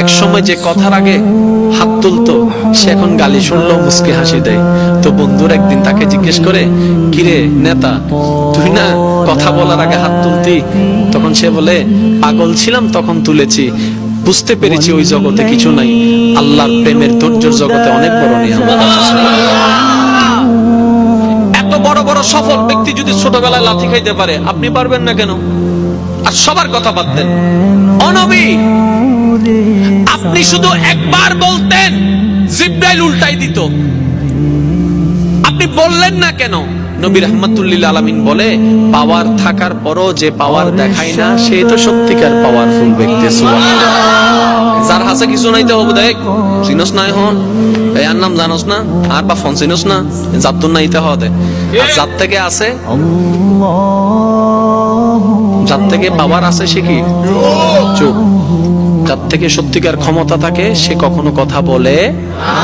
এক সময় যে কথার আগে হাত তুলতো সে এখন গালি শুনলেও মুস্কি হাসি দেয়। তো বন্ধুর একদিন তাকে জিজ্ঞেস করে, কিরে নেতা, তুই না কথা বলার আগে হাত তুলতি? তখন সে বলে, পাগল ছিলাম তখন তুলেছি, বুঝতে পেরেছি ওই জগতে কিছু নাই, আল্লাহর প্রেমের ধৈর্যের জগতে অনেক বড় নিয়ামত আছে। এত বড় বড় সফল ব্যক্তি যদি ছোটবেলায় লাথি খাইতে পারে, আপনি পারবেন না কেন? আর সবার কথা বাদ দেন, ও নবী, আপনি শুধু একবার বলতেন জিবরাইল উল্টাই দিত, আপনি বললেন না কেন? নবী রাহমাতুল লিল আলামিন বলে, পাওয়ার থাকার পরও যে পাওয়ার দেখায় না সে তো সত্যিকার পাওয়ারফুল ব্যক্তি। সুবহানাল্লাহ। যার হাসে কিছু নাইতে হবে, দেখ চিনস নাই হন এই আর নাম জানোস না, আর বা ফোন চিনস না, জাতুন নাইতে হবে। আর যার থেকে আছে, যার থেকে পাওয়ার আছে সে কি চুপ। যার থেকে সত্যিকার ক্ষমতা থাকে সে কখনো কথা বলে না।